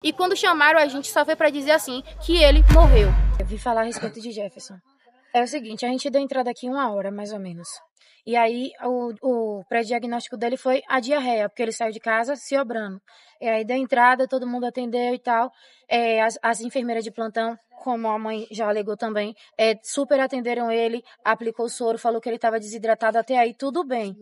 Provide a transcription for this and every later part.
E quando chamaram a gente, só foi pra dizer assim, que ele morreu. Eu vi falar a respeito de Jefferson. É o seguinte, a gente deu entrada aqui 1 hora, mais ou menos. E aí, o pré-diagnóstico dele foi a diarreia, porque ele saiu de casa se obrando. E aí deu entrada, todo mundo atendeu e tal. As enfermeiras de plantão, como a mãe já alegou também, super atenderam ele, aplicou o soro, falou que ele estava desidratado, até aí tudo bem.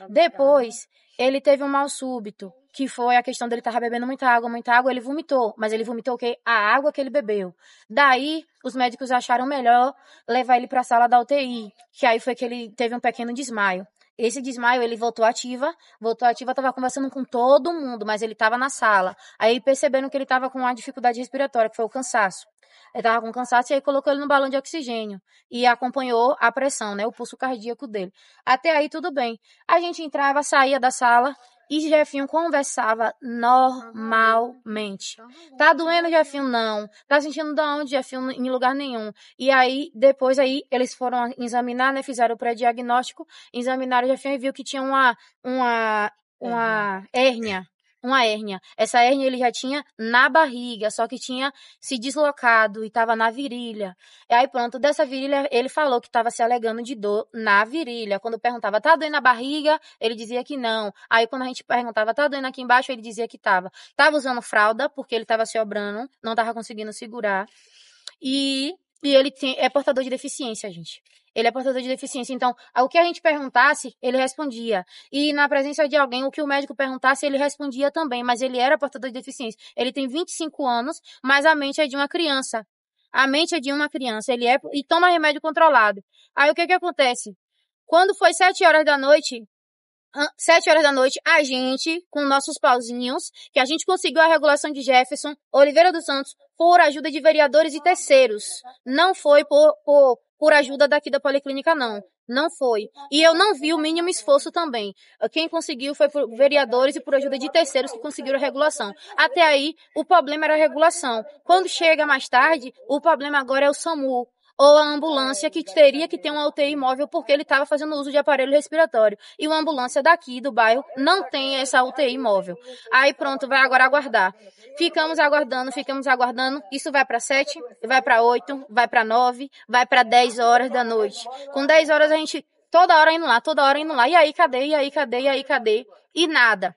Depois, ele teve um mal súbito, que foi a questão dele estar bebendo muita água, ele vomitou. Mas ele vomitou o quê? A água que ele bebeu. Daí, os médicos acharam melhor levar ele para a sala da UTI, que aí foi que ele teve um pequeno desmaio. Esse desmaio, ele voltou ativa, estava conversando com todo mundo, mas ele estava na sala. Aí perceberam que ele estava com uma dificuldade respiratória, que foi o cansaço. Ele estava com cansaço e aí colocou ele no balão de oxigênio e acompanhou a pressão, né, o pulso cardíaco dele. Até aí tudo bem. A gente entrava, saía da sala e Jefinho conversava normalmente. Tá doendo, Jefinho? Não. Tá sentindo de onde, Jefinho? Em lugar nenhum. E aí, depois aí, eles foram examinar, né, fizeram o pré-diagnóstico, examinaram o Jefinho e viu que tinha uma hérnia. Uma hérnia. Essa hérnia ele já tinha na barriga, só que tinha se deslocado e estava na virilha. E aí pronto, dessa virilha ele falou que estava se alegando de dor na virilha. Quando perguntava, tá doendo na barriga? Ele dizia que não. Aí quando a gente perguntava, tá doendo aqui embaixo? Ele dizia que estava. Tava usando fralda, porque ele estava se obrando, não estava conseguindo segurar. E ele é portador de deficiência, gente. Ele é portador de deficiência. Então, o que a gente perguntasse, ele respondia. E na presença de alguém, o que o médico perguntasse, ele respondia também. Mas ele era portador de deficiência. Ele tem 25 anos, mas a mente é de uma criança. A mente é de uma criança. E toma remédio controlado. Aí o que acontece? Quando foi 7 horas da noite, 7 horas da noite, a gente, com nossos pauzinhos, que a gente conseguiu a regulação de Jefferson Oliveira dos Santos por ajuda de vereadores e terceiros. Não foi por ajuda daqui da Policlínica, não. Não foi. E eu não vi o mínimo esforço também. Quem conseguiu foi por vereadores e por ajuda de terceiros que conseguiram a regulação. Até aí, o problema era a regulação. Quando chega mais tarde, o problema agora é o SAMU. Ou a ambulância que teria que ter uma UTI móvel porque ele estava fazendo uso de aparelho respiratório. E uma ambulância daqui do bairro não tem essa UTI móvel. Aí pronto, vai agora aguardar. Ficamos aguardando. Isso vai para 7, vai para 8, vai para 9, vai para 10 horas da noite. Com 10 horas a gente toda hora indo lá. E aí, cadê? E nada.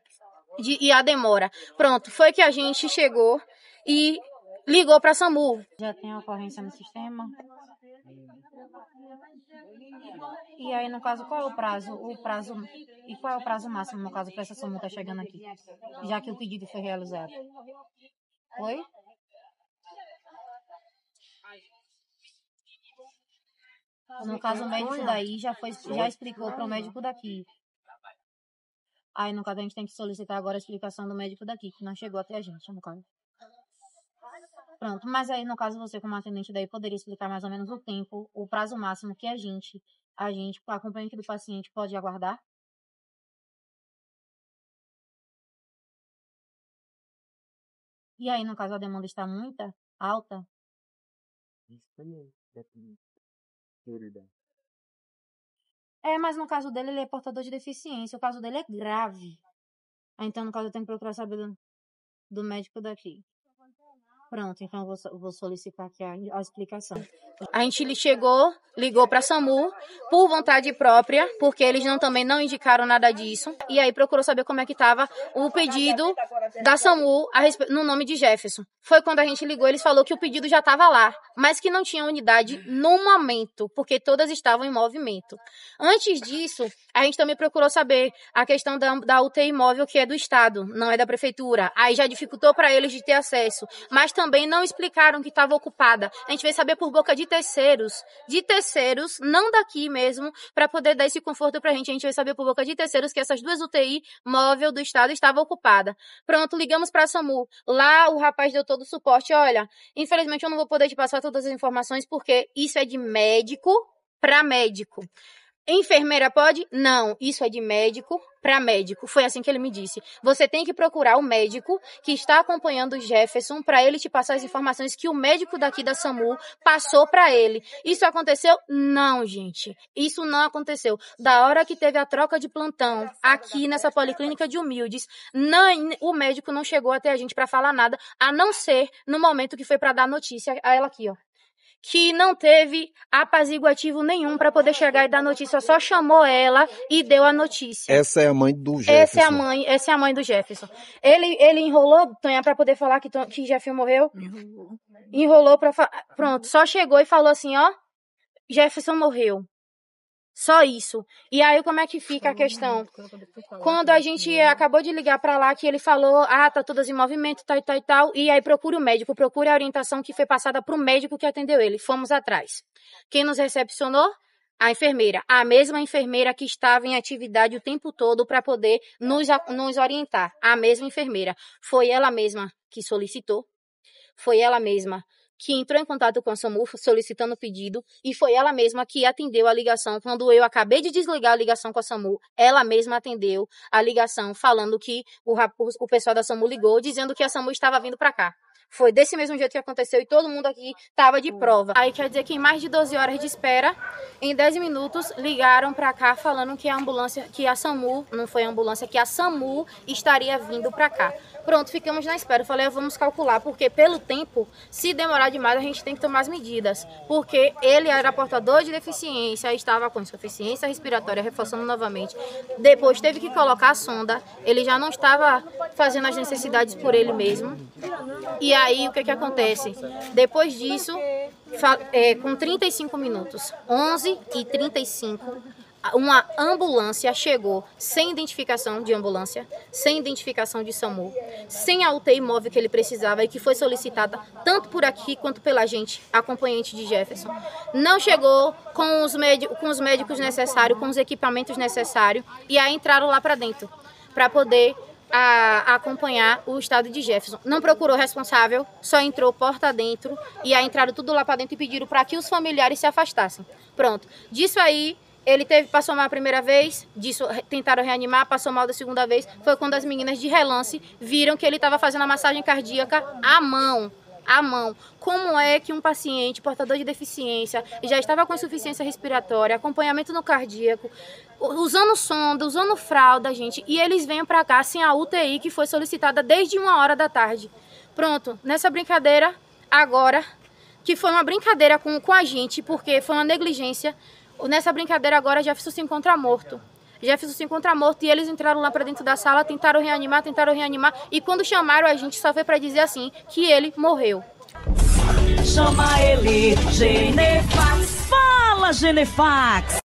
E a demora. Pronto, foi que a gente chegou e ligou para SAMU. Já tem ocorrência no sistema? E aí, no caso, qual é o prazo? E qual é o prazo máximo, no caso, para essa SAMU estar chegando aqui? Já que o pedido foi realizado. Oi? No caso, o médico daí já explicou para o médico daqui. Aí, no caso, a gente tem que solicitar agora a explicação do médico daqui, que não chegou até a gente, no caso. Pronto, mas aí, no caso, você como atendente daí poderia explicar mais ou menos o tempo, o prazo máximo que a gente, acompanhante do paciente, pode aguardar? E aí, no caso, a demanda está muito alta? Isso também depende da prioridade. Mas no caso dele, ele é portador de deficiência. O caso dele é grave. Então, no caso, eu tenho que procurar saber do médico daqui. Pronto, então eu vou solicitar aqui a explicação. A gente ligou para SAMU por vontade própria, porque eles também não indicaram nada disso. E aí procurou saber como é que estava o pedido da SAMU no nome de Jefferson. Foi quando a gente ligou, eles falaram que o pedido já estava lá, mas que não tinha unidade no momento, porque todas estavam em movimento. Antes disso, a gente também procurou saber a questão da UTI móvel, que é do Estado, não é da Prefeitura. Aí já dificultou para eles de ter acesso. Mas também não explicaram que estava ocupada. A gente veio saber por boca de terceiros, não daqui mesmo, para poder dar esse conforto pra gente. A gente veio saber por boca de terceiros que essas 2 UTI móvel do Estado estavam ocupadas. Pronto, ligamos para a SAMU. Lá o rapaz deu todo o suporte. Olha, infelizmente eu não vou poder te passar todas as informações porque isso é de médico para médico. Enfermeira pode? Não, isso é de médico para médico. Foi assim que ele me disse. Você tem que procurar o médico que está acompanhando o Jefferson para ele te passar as informações que o médico daqui da SAMU passou para ele. Isso aconteceu? Não, gente. Isso não aconteceu. Da hora que teve a troca de plantão aqui nessa policlínica de Humildes, o médico não chegou até a gente para falar nada, a não ser no momento que foi para dar notícia a ela aqui, ó. Que não teve apaziguativo nenhum para poder chegar e dar notícia, só chamou ela e deu a notícia. Essa é a mãe do Jefferson. Essa é a mãe do Jefferson. Ele enrolou, Tonha, para poder falar que Jefferson morreu? Enrolou para falar. Pronto, só chegou e falou assim, ó, Jefferson morreu. Só isso. E aí, como é que fica a questão? Quando a gente acabou de ligar pra lá, que ele falou, tá todas em movimento, tal, tal e tal, e aí procure o médico, procure a orientação que foi passada pro médico que atendeu ele. Fomos atrás. Quem nos recepcionou? A enfermeira. A mesma enfermeira que estava em atividade o tempo todo para poder nos orientar. A mesma enfermeira. Foi ela mesma que solicitou. Foi ela mesma que entrou em contato com a SAMU solicitando o pedido, e foi ela mesma que atendeu a ligação. Quando eu acabei de desligar a ligação com a SAMU, ela mesma atendeu a ligação falando que o pessoal da SAMU ligou, dizendo que a SAMU estava vindo para cá. Foi desse mesmo jeito que aconteceu e todo mundo aqui estava de prova. Aí quer dizer que em mais de 12 horas de espera, em 10 minutos, ligaram para cá falando que a ambulância, que a SAMU, não foi a ambulância, que a SAMU estaria vindo para cá. Pronto, ficamos na espera. Eu falei, vamos calcular, porque pelo tempo, se demorar demais, a gente tem que tomar as medidas. Porque ele era portador de deficiência, estava com insuficiência respiratória, reforçando novamente. Depois teve que colocar a sonda, ele já não estava fazendo as necessidades por ele mesmo. E aí, o que acontece? Depois disso, com 35 minutos, 11h35, uma ambulância chegou sem identificação de ambulância, sem identificação de SAMU, sem a UTI móvel que ele precisava e que foi solicitada tanto por aqui quanto pela gente, acompanhante de Jefferson. Não chegou com os médicos necessários, com os equipamentos necessários, e aí entraram lá para dentro para poder acompanhar o estado de Jefferson. Não procurou responsável, só entrou porta dentro, e aí entraram tudo lá para dentro e pediram para que os familiares se afastassem. Pronto. Disso aí, ele passou mal a primeira vez, tentaram reanimar, passou mal da segunda vez. Foi quando as meninas de relance viram que ele estava fazendo a massagem cardíaca à mão. Como é que um paciente portador de deficiência já estava com insuficiência respiratória, acompanhamento no cardíaco, usando sonda, usando fralda, gente, e eles vêm para cá sem a UTI que foi solicitada desde 1h da tarde. Pronto, nessa brincadeira agora, que foi uma brincadeira com a gente, porque foi uma negligência. Nessa brincadeira agora, Jefferson se encontra morto. E eles entraram lá para dentro da sala, tentaram reanimar, e quando chamaram a gente só foi para dizer assim, que ele morreu. Chama ele, Genefax. Fala, Genefax!